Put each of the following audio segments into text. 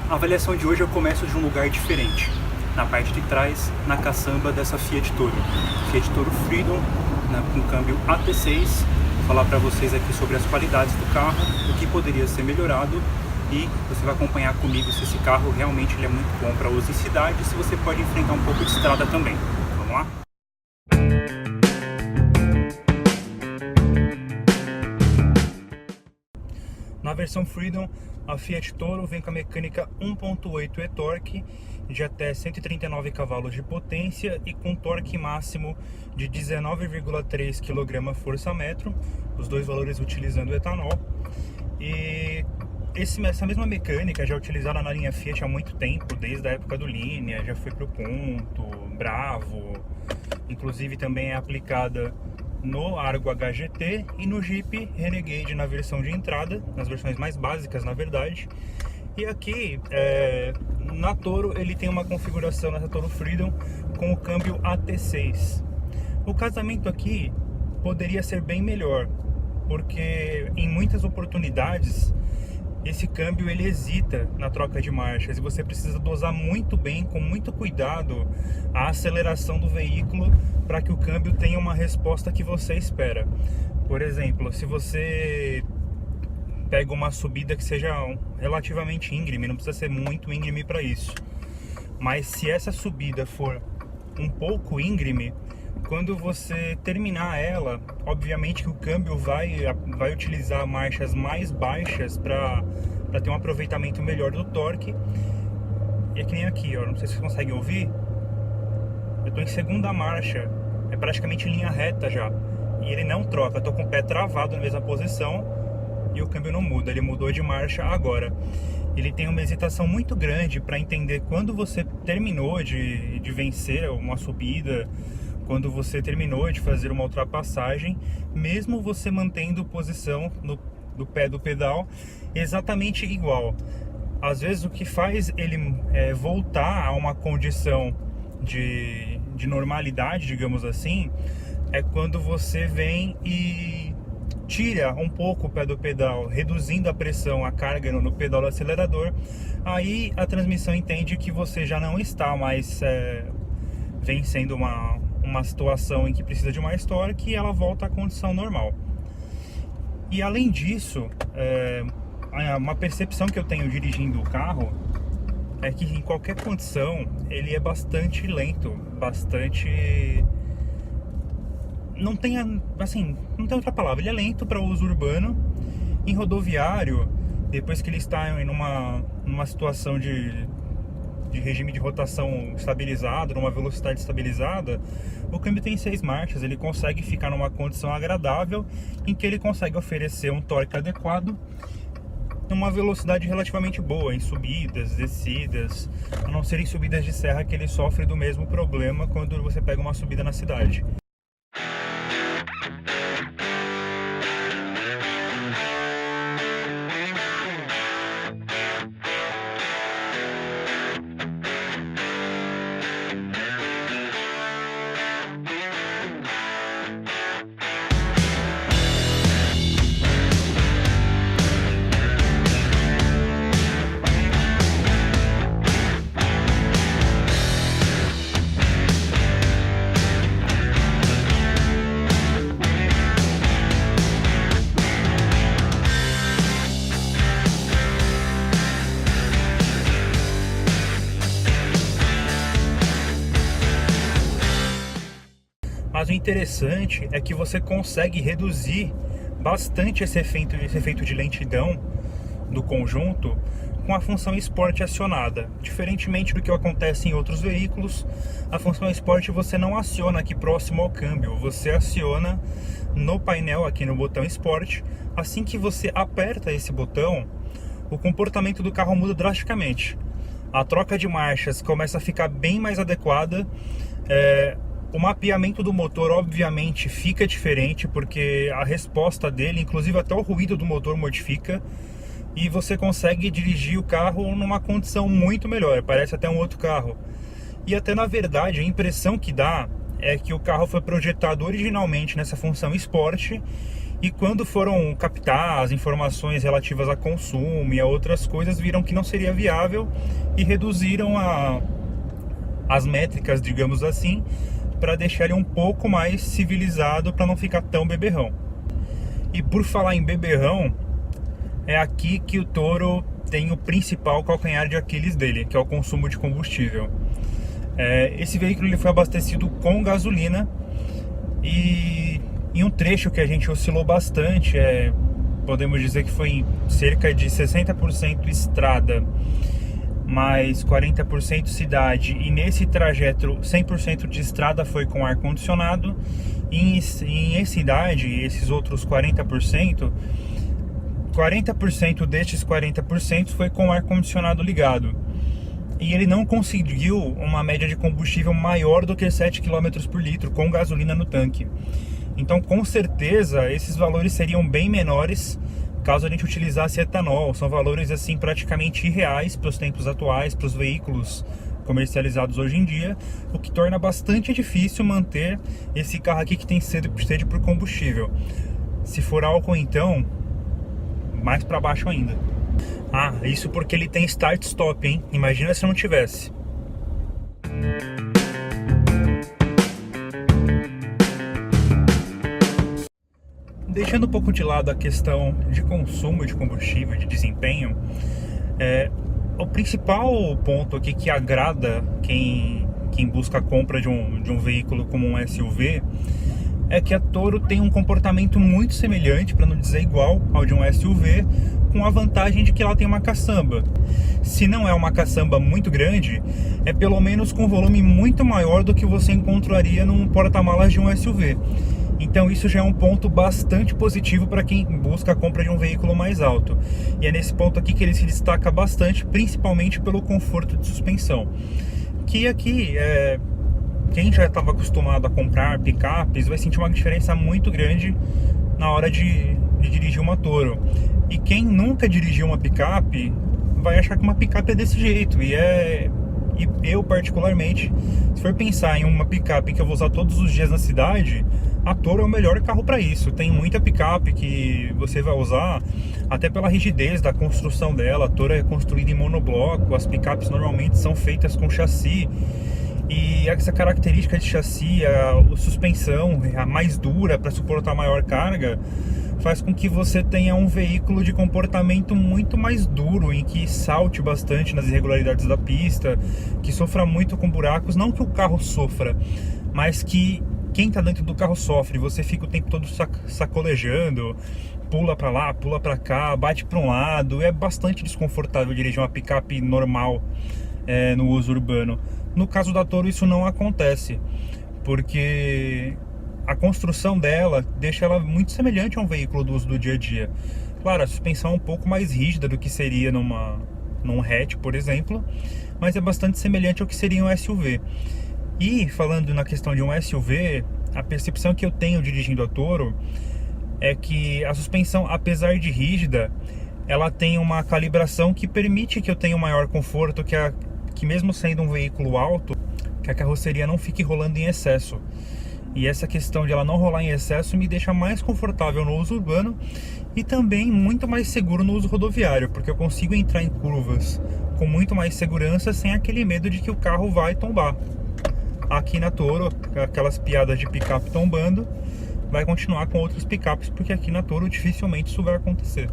A avaliação de hoje eu começo de um lugar diferente, na parte de trás, na caçamba dessa Fiat Toro. Fiat Toro Freedom, com câmbio AT6. Vou falar para vocês aqui sobre as qualidades do carro, o que poderia ser melhorado e você vai acompanhar comigo se esse carro realmente ele é muito bom para uso em cidade e se você pode enfrentar um pouco de estrada também. Vamos lá? Na versão Freedom, a Fiat Toro vem com a mecânica 1.8 e-torque de até 139 cavalos de potência e com torque máximo de 19,3 kgfm, os dois valores utilizando etanol. E essa mesma mecânica já é utilizada na linha Fiat há muito tempo, desde a época do Linea, já foi para o Punto, Bravo, inclusive também é aplicada no Argo HGT e no Jeep Renegade na versão de entrada, nas versões mais básicas na verdade. E aqui na Toro ele tem uma configuração nessa Toro Freedom com o câmbio AT6. O casamento aqui poderia ser bem melhor, porque em muitas oportunidades esse câmbio ele hesita na troca de marchas e você precisa dosar muito bem, com muito cuidado, a aceleração do veículo para que o câmbio tenha uma resposta que você espera. Por exemplo, se você pega uma subida que seja relativamente íngreme, não precisa ser muito íngreme para isso, mas se essa subida for um pouco íngreme, quando você terminar ela, obviamente que o câmbio vai utilizar marchas mais baixas para ter um aproveitamento melhor do torque. E é que nem aqui, ó, não sei se vocês conseguem ouvir, eu estou em segunda marcha, é praticamente linha reta já, e ele não troca, eu estou com o pé travado na mesma posição e o câmbio não muda, ele mudou de marcha agora. Ele tem uma hesitação muito grande para entender quando você terminou de vencer uma subida, quando você terminou de fazer uma ultrapassagem, mesmo você mantendo posição do pé do pedal exatamente igual. Às vezes o que faz ele voltar a uma condição de normalidade, digamos assim, é quando você vem e tira um pouco o pé do pedal, reduzindo a pressão, a carga no pedal do acelerador. Aí a transmissão entende que você já não está mais vencendo uma situação em que precisa de mais torque e ela volta à condição normal. E além disso, uma percepção que eu tenho dirigindo o carro é que em qualquer condição ele é bastante lento, não tem outra palavra, ele é lento para uso urbano. Em rodoviário, depois que ele está numa situação de regime de rotação estabilizado, numa velocidade estabilizada, o câmbio tem 6 marchas, ele consegue ficar numa condição agradável, em que ele consegue oferecer um torque adequado, numa velocidade relativamente boa, em subidas, descidas, a não ser em subidas de serra que ele sofre do mesmo problema quando você pega uma subida na cidade. Mas o interessante é que você consegue reduzir bastante esse efeito de lentidão do conjunto com a função Sport acionada. Diferentemente do que acontece em outros veículos, a função Sport você não aciona aqui próximo ao câmbio, você aciona no painel aqui no botão Sport. Assim que você aperta esse botão, o comportamento do carro muda drasticamente. A troca de marchas começa a ficar bem mais adequada. O mapeamento do motor obviamente fica diferente, porque a resposta dele, inclusive até o ruído do motor modifica, e você consegue dirigir o carro numa condição muito melhor, parece até um outro carro. E até na verdade a impressão que dá é que o carro foi projetado originalmente nessa função Sport E quando foram captar as informações relativas a consumo e a outras coisas, viram que não seria viável e reduziram as métricas, digamos assim, para deixar ele um pouco mais civilizado, para não ficar tão beberrão. E por falar em beberrão, é aqui que o Toro tem o principal calcanhar de Aquiles dele, que é o consumo de combustível. Esse veículo ele foi abastecido com gasolina e em um trecho que a gente oscilou bastante, podemos dizer que foi em cerca de 60% estrada, mais 40% cidade, e nesse trajeto 100% de estrada foi com ar-condicionado, e em cidade, esses outros 40% destes 40% foi com ar-condicionado ligado. E ele não conseguiu uma média de combustível maior do que 7 km por litro com gasolina no tanque. Então, com certeza, esses valores seriam bem menores caso a gente utilizasse etanol. São valores assim praticamente irreais para os tempos atuais, para os veículos comercializados hoje em dia, o que torna bastante difícil manter esse carro aqui que tem sede por combustível. Se for álcool, então, mais para baixo ainda. Ah, isso porque ele tem start-stop, hein? Imagina se não tivesse. Deixando um pouco de lado a questão de consumo de combustível, de desempenho, o principal ponto aqui que agrada quem busca a compra de um veículo como um SUV é que a Toro tem um comportamento muito semelhante, para não dizer igual, ao de um SUV, com a vantagem de que ela tem uma caçamba. Se não é uma caçamba muito grande, é pelo menos com volume muito maior do que você encontraria num porta-malas de um SUV. Então isso já é um ponto bastante positivo para quem busca a compra de um veículo mais alto. E é nesse ponto aqui que ele se destaca bastante, principalmente pelo conforto de suspensão. Que aqui, quem já estava acostumado a comprar picapes vai sentir uma diferença muito grande na hora de dirigir uma Toro. E quem nunca dirigiu uma picape vai achar que uma picape é desse jeito. E eu particularmente, se for pensar em uma picape que eu vou usar todos os dias na cidade, a Toro é o melhor carro para isso. Tem muita picape que você vai usar até pela rigidez da construção dela. A Toro é construída em monobloco, as picapes normalmente são feitas com chassi, e essa característica de chassi, a suspensão a mais dura para suportar maior carga, faz com que você tenha um veículo de comportamento muito mais duro, em que salte bastante nas irregularidades da pista, que sofra muito com buracos. Não que o carro sofra, mas que quem está dentro do carro sofre. Você fica o tempo todo sacolejando, pula para lá, pula para cá, bate para um lado. É bastante desconfortável dirigir uma picape normal no uso urbano. No caso da Toro isso não acontece, porque a construção dela deixa ela muito semelhante a um veículo do uso do dia a dia. Claro, a suspensão é um pouco mais rígida do que seria num hatch, por exemplo, mas é bastante semelhante ao que seria um SUV. E falando na questão de um SUV, a percepção que eu tenho dirigindo a Toro é que a suspensão, apesar de rígida, ela tem uma calibração que permite que eu tenha um maior conforto, que mesmo sendo um veículo alto, que a carroceria não fique rolando em excesso. E essa questão de ela não rolar em excesso me deixa mais confortável no uso urbano e também muito mais seguro no uso rodoviário, porque eu consigo entrar em curvas com muito mais segurança sem aquele medo de que o carro vai tombar. Aqui na Toro, aquelas piadas de picape tombando, vai continuar com outras picapes, porque aqui na Toro dificilmente isso vai acontecer.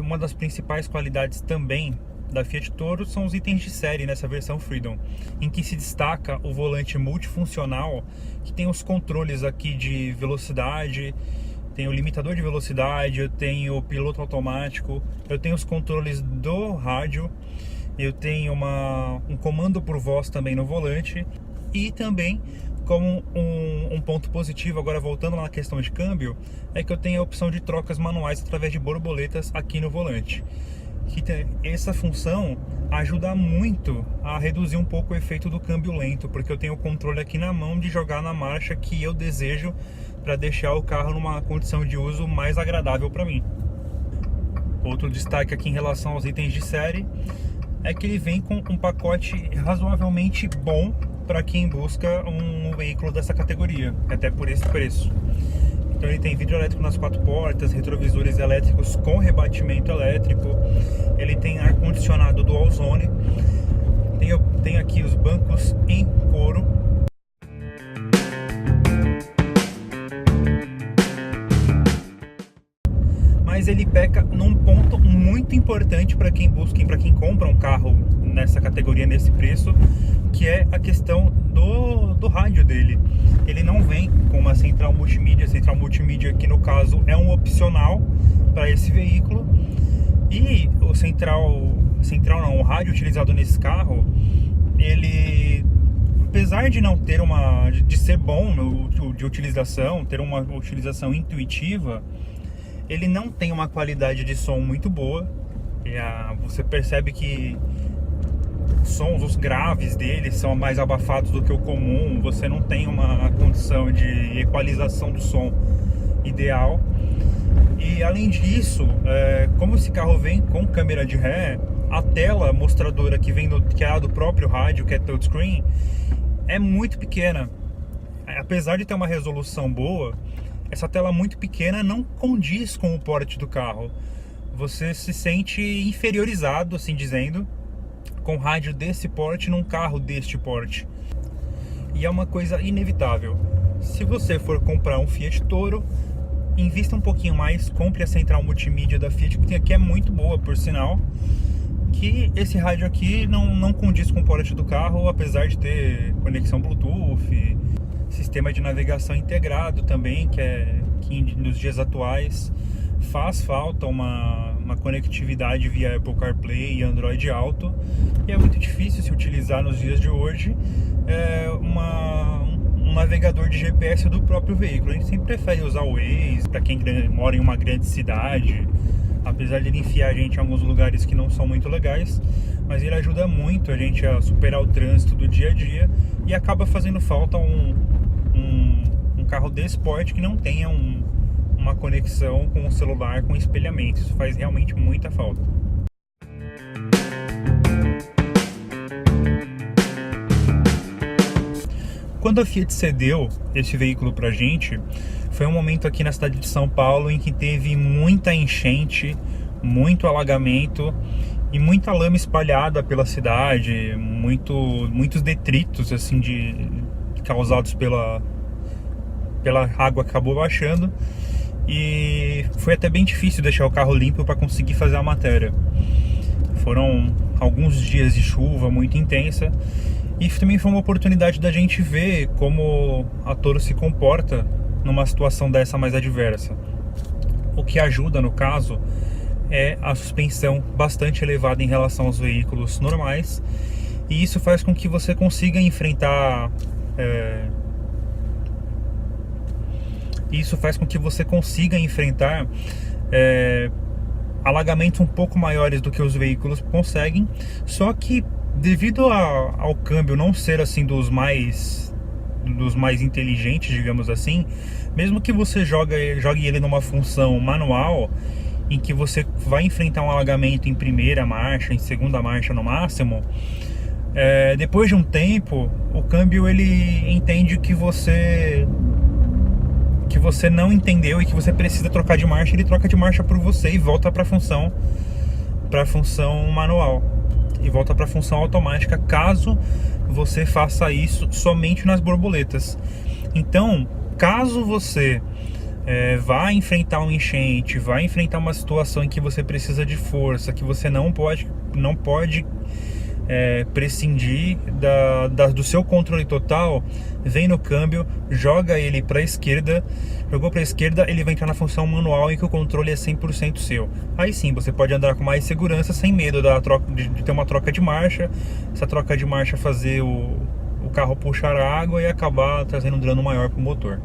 Uma das principais qualidades também da Fiat Toro são os itens de série nessa versão Freedom, em que se destaca o volante multifuncional, que tem os controles aqui de velocidade, tem o limitador de velocidade, eu tenho o piloto automático, eu tenho os controles do rádio, eu tenho um comando por voz também no volante, e também como um ponto positivo, agora voltando lá na questão de câmbio, é que eu tenho a opção de trocas manuais através de borboletas aqui no volante. Essa função ajuda muito a reduzir um pouco o efeito do câmbio lento, porque eu tenho o controle aqui na mão de jogar na marcha que eu desejo para deixar o carro numa condição de uso mais agradável para mim. Outro destaque aqui em relação aos itens de série é que ele vem com um pacote razoavelmente bom para quem busca um veículo dessa categoria, até por esse preço. Então ele tem vidro elétrico nas 4 portas, retrovisores elétricos com rebatimento elétrico, ele tem ar-condicionado dual zone, tem aqui os bancos em couro. Mas ele peca num ponto muito importante para quem busca, para quem compra um carro nessa categoria, nesse preço, que é a questão do rádio dele. Ele não vem com uma central multimídia que no caso é um opcional para esse veículo. E o rádio utilizado nesse carro, ele, apesar de não ter de ser bom de utilização, ter uma utilização intuitiva, ele não tem uma qualidade de som muito boa. Você percebe que os graves dele são mais abafados do que o comum. Você não tem uma condição de equalização do som ideal. E além disso, como esse carro vem com câmera de ré, a tela mostradora que é do próprio rádio, que é touchscreen, é muito pequena. Apesar de ter uma resolução boa, essa tela muito pequena não condiz com o porte do carro. Você se sente inferiorizado, assim dizendo, com rádio desse porte num carro deste porte. E é uma coisa inevitável. Se você for comprar um Fiat Toro, invista um pouquinho mais, compre a central multimídia da Fiat, que é muito boa, por sinal, que esse rádio aqui não condiz com o porte do carro, apesar de ter conexão Bluetooth, sistema de navegação integrado também, que nos dias atuais faz falta uma conectividade via Apple CarPlay e Android Auto, e é muito difícil se utilizar nos dias de hoje um navegador de GPS do próprio veículo. A gente sempre prefere usar o Waze para quem mora em uma grande cidade, apesar de ele enfiar a gente em alguns lugares que não são muito legais, mas ele ajuda muito a gente a superar o trânsito do dia a dia, e acaba fazendo falta um carro desse porte que não tenha uma conexão com o celular, com espelhamento. Isso faz realmente muita falta. Quando a Fiat cedeu esse veículo pra gente, foi um momento aqui na cidade de São Paulo em que teve muita enchente, muito alagamento e muita lama espalhada pela cidade, muitos detritos assim causados pela água que acabou baixando, e foi até bem difícil deixar o carro limpo para conseguir fazer a matéria. Foram alguns dias de chuva muito intensa, e também foi uma oportunidade da gente ver como a Toro se comporta numa situação dessa mais adversa. O que ajuda no caso é a suspensão bastante elevada em relação aos veículos normais, e isso faz com que você consiga enfrentar alagamentos um pouco maiores do que os veículos conseguem. Só que devido ao câmbio não ser assim dos mais inteligentes, digamos assim, mesmo que você jogue ele numa função manual, em que você vai enfrentar um alagamento em primeira marcha, em segunda marcha no máximo, depois de um tempo o câmbio ele entende que você não entendeu e que você precisa trocar de marcha. Ele troca de marcha por você e volta para a função manual, e volta para a função automática, caso você faça isso somente nas borboletas. Então, caso você vá enfrentar um enchente, vai enfrentar uma situação em que você precisa de força, que você não pode prescindir do seu controle total, vem no câmbio, joga ele para a esquerda. Jogou para a esquerda, ele vai entrar na função manual, em que o controle é 100% seu. Aí sim, você pode andar com mais segurança, sem medo de ter uma troca de marcha. Essa troca de marcha fazer o carro puxar a água e acabar trazendo um dano maior para o motor.